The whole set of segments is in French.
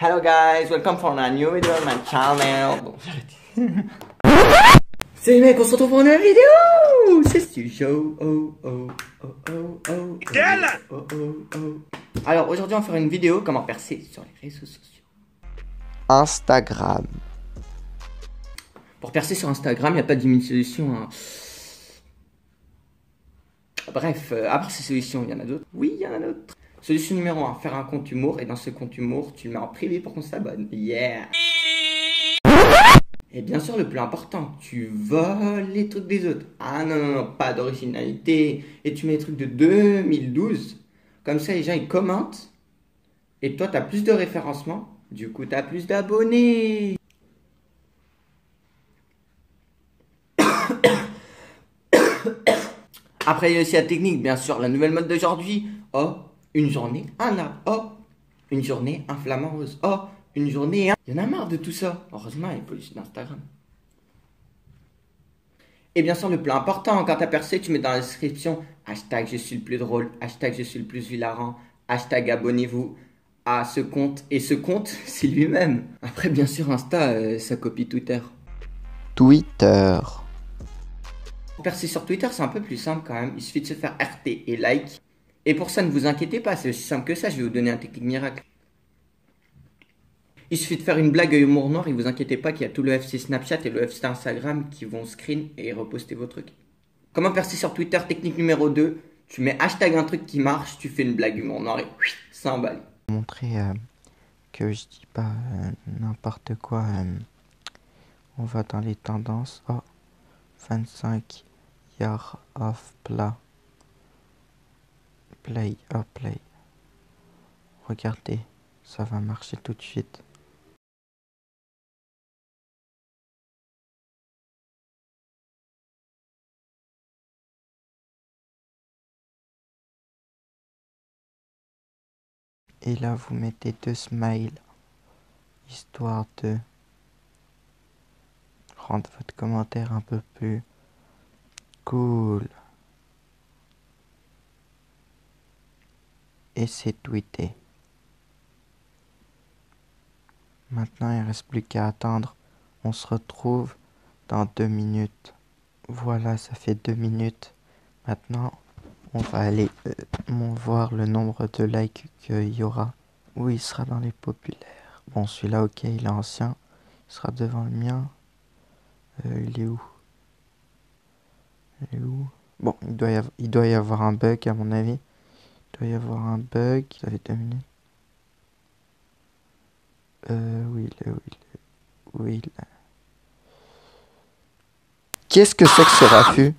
Hello guys, welcome for a new video on my channel. Bon, salut mec, on se retrouve pour une nouvelle vidéo. C'est Studio. Alors aujourd'hui on va faire une vidéo comment percer sur les réseaux sociaux. Instagram. Pour percer sur Instagram, il n'y a pas de 10 000 solutions. Hein. Bref, à part ces solutions, il y en a d'autres. Oui, il y en a d'autres. Solution numéro 1, faire un compte humour. Et dans ce compte humour, tu le mets en privé pour qu'on s'abonne. Yeah. Et bien sûr, le plus important, tu voles les trucs des autres. Ah non, non, non, pas d'originalité. Et tu mets les trucs de 2012. Comme ça, les gens, ils commentent. Et toi, tu as plus de référencement. Du coup, tu as plus d'abonnés. Après, il y a aussi la technique, bien sûr. La nouvelle mode d'aujourd'hui. Oh, une journée, un arbre. Oh, une journée, un flamant rose. Oh, une journée, un... Il y en a marre de tout ça. Heureusement, il y a les polices d'Instagram. Et bien sûr, le plus important, quand t'as percé, tu mets dans la description hashtag je suis le plus drôle, hashtag je suis le plus hilarant, hashtag abonnez-vous à ce compte. Et ce compte, c'est lui-même. Après, bien sûr, Insta, ça copie Twitter. Twitter. Pour percer sur Twitter, c'est un peu plus simple quand même. Il suffit de se faire RT et like. Et pour ça, ne vous inquiétez pas, c'est aussi simple que ça. Je vais vous donner un technique miracle. Il suffit de faire une blague à humour noir et vous inquiétez pas qu'il y a tout le FC Snapchat et le FC Instagram qui vont screen et reposter vos trucs. Comment percer sur Twitter? Technique numéro 2. Tu mets hashtag un truc qui marche, tu fais une blague humour noir et ça emballe. Montrer que je dis pas n'importe quoi. On va dans les tendances. Oh, 25 yards of play. Play. Regardez, ça va marcher tout de suite. Et là, vous mettez 2 smiles, histoire de rendre votre commentaire un peu plus cool. Et c'est tweeté. Maintenant, il ne reste plus qu'à attendre. On se retrouve dans 2 minutes. Voilà, ça fait 2 minutes. Maintenant, on va aller voir le nombre de likes qu'il y aura. Oui, il sera dans les populaires. Bon, celui-là, ok, il est ancien. Il sera devant le mien. Il est où? Bon, il doit y avoir un bug, à mon avis. Il doit y avoir un bug. Ça fait 2 minutes. Oui. Qu'est-ce que c'est que ce raffut?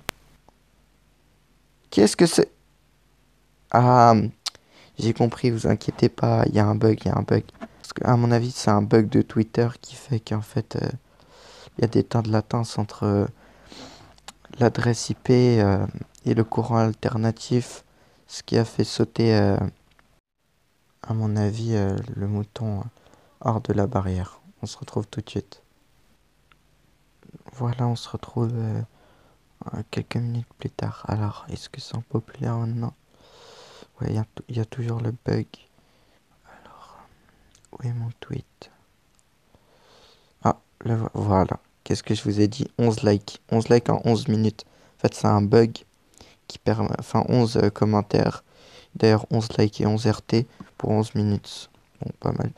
Qu'est-ce que c'est? Ah, j'ai compris, vous inquiétez pas, il y a un bug. Parce qu'à mon avis, c'est un bug de Twitter qui fait qu'en fait, il y a des temps de latence entre l'adresse IP et le courant alternatif, ce qui a fait sauter, à mon avis, le mouton hors de la barrière. On se retrouve tout de suite. Voilà, on se retrouve quelques minutes plus tard. Alors, est-ce que c'est en populaire maintenant? Ouais, il y a toujours le bug. Alors, où est mon tweet? Ah, voilà. Qu'est-ce que je vous ai dit? 11 likes. 11 likes en 11 minutes. En fait, c'est un bug qui permet... Enfin, 11 commentaires. D'ailleurs, 11 likes et 11 RT pour 11 minutes. Bon, pas mal.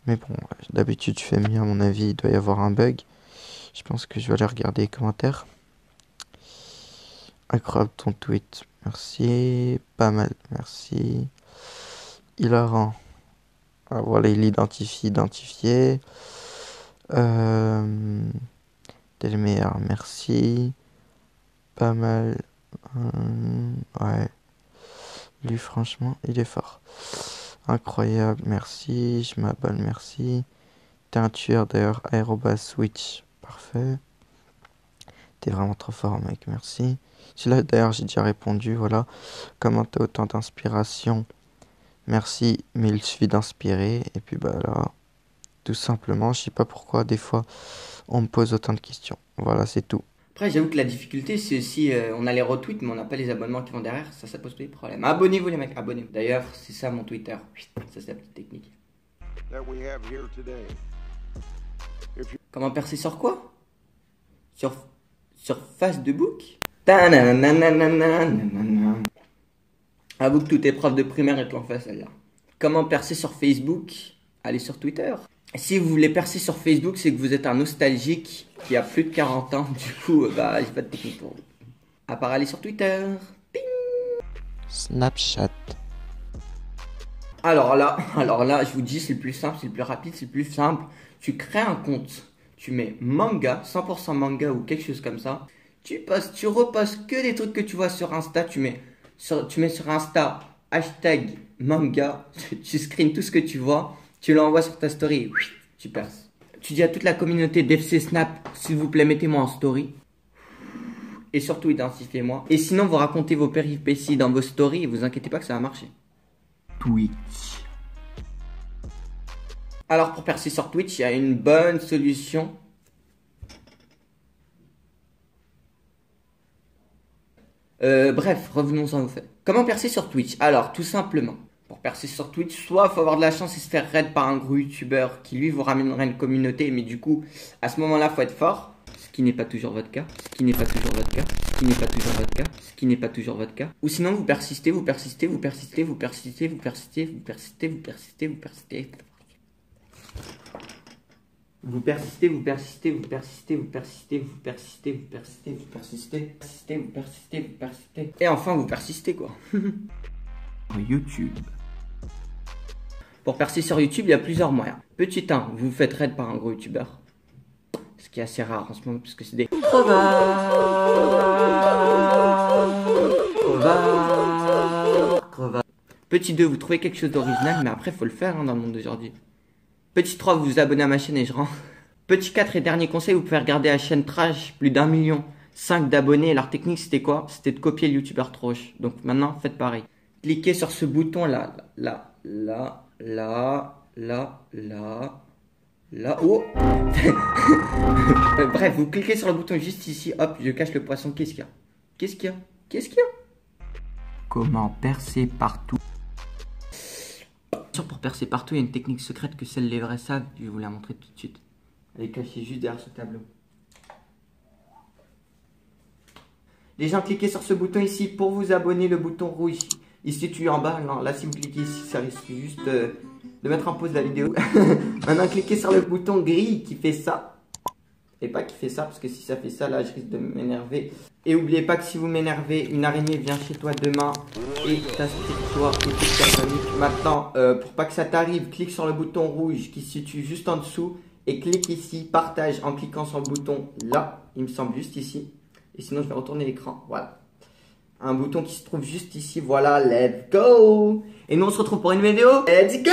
Mais bon, d'habitude, je fais mieux à mon avis. Il doit y avoir un bug. Je pense que je vais aller regarder les commentaires. Incroyable ton tweet. Merci. Pas mal. Merci. Hilarant. Ah, voilà, il identifié. T'es le meilleur. Merci. Pas mal. Ouais. Lui, franchement, il est fort. Incroyable. Merci. Je m'abonne. Merci. T'es un tueur d'ailleurs. Aérobas Switch. Parfait. T'es vraiment trop fort, mec. Merci. Celui-là, d'ailleurs, j'ai déjà répondu. Voilà. Comment t'as autant d'inspiration? Merci, mais il suffit d'inspirer. Et puis, bah là, tout simplement, je sais pas pourquoi, des fois, on me pose autant de questions. Voilà, c'est tout. Après, j'avoue que la difficulté, c'est aussi, on a les retweets, mais on n'a pas les abonnements qui vont derrière. Ça pose des problèmes. Abonnez-vous, les mecs. Abonnez-vous. D'ailleurs, c'est ça mon Twitter. Ça, c'est la petite technique. Comment percer sur quoi? Sur Facebook? Ta-na-na-na-na-na-na-na. Avoue que tous tes profs de primaire te l'ont fait celle-là. Comment percer sur Facebook? Allez sur Twitter. Si vous voulez percer sur Facebook, c'est que vous êtes un nostalgique qui a plus de 40 ans. Du coup, bah, j'ai pas de technique pour vous. À part aller sur Twitter. Ping. Snapchat. Alors là, je vous dis, c'est le plus simple, c'est le plus rapide, c'est le plus simple. Tu crées un compte, tu mets manga, 100% manga ou quelque chose comme ça. Tu postes, tu repostes que des trucs que tu vois sur Insta. Tu mets sur Insta hashtag manga. Tu screens tout ce que tu vois. Tu l'envoies sur ta story. Tu perces. Tu dis à toute la communauté d'FC Snap, s'il vous plaît, mettez-moi en story. Et surtout, identifiez-moi. Et sinon, vous racontez vos péripéties dans vos stories et vous inquiétez pas que ça va marcher. Twitch. Alors, pour percer sur Twitch, il y a une bonne solution. Bref, revenons-en au fait. Comment percer sur Twitch? Alors, tout simplement, pour percer sur Twitch, soit il faut avoir de la chance et se faire raid par un gros youtubeur qui lui vous ramènerait une communauté, mais du coup, à ce moment-là, il faut être fort. Ce qui n'est pas toujours votre cas. Ce qui n'est pas toujours votre cas. Ce qui n'est pas toujours votre cas. Ce qui n'est pas toujours votre cas. Ou sinon, vous persistez, vous persistez, vous persistez, vous persistez, vous persistez, vous persistez, vous persistez, vous persistez. Vous persistez, vous persistez, vous persistez, vous persistez, vous persistez, vous persistez, vous persistez, persistez, vous persistez, vous persistez. Et enfin, vous persistez quoi. YouTube. Pour percer sur YouTube, il y a plusieurs moyens. Petit 1, vous vous faites raid par un gros youtubeur. Ce qui est assez rare en ce moment, puisque c'est des crevards. Petit 2, vous trouvez quelque chose d'original, mais après, il faut le faire dans le monde d'aujourd'hui. Petit 3, vous vous abonnez à ma chaîne et je rends. Petit 4 et dernier conseil, vous pouvez regarder la chaîne Trash, plus d'1,5 million d'abonnés. Leur technique, c'était quoi? C'était de copier le youtubeur Trash. Donc maintenant, faites pareil. Cliquez sur ce bouton là. Oh. Bref, vous cliquez sur le bouton juste ici. Hop, je cache le poisson. Qu'est-ce qu'il y a? Qu'est-ce qu'il y a? Qu'est-ce qu'il y a? Comment percer partout? Pour percer partout, il y a une technique secrète que seuls les vrais savent. Je vais vous la montrer tout de suite. Elle est cachée juste derrière ce tableau. Les gens, cliquez sur ce bouton ici pour vous abonner, le bouton rouge. Il se situe en bas. Non, là, si vous cliquez ici, ça risque juste de mettre en pause la vidéo. Maintenant, cliquez sur le bouton gris qui fait ça. Et pas qui fait ça, parce que si ça fait ça, là, je risque de m'énerver. Et n'oubliez pas que si vous m'énervez, une araignée vient chez toi demain et t'aspire toi et toute ta famille. Maintenant, pour pas que ça t'arrive, clique sur le bouton rouge qui se situe juste en dessous et clique ici, partage en cliquant sur le bouton là, il me semble juste ici. Et sinon, je vais retourner l'écran. Voilà. Un bouton qui se trouve juste ici. Voilà, let's go! Et nous, on se retrouve pour une vidéo. Let's go!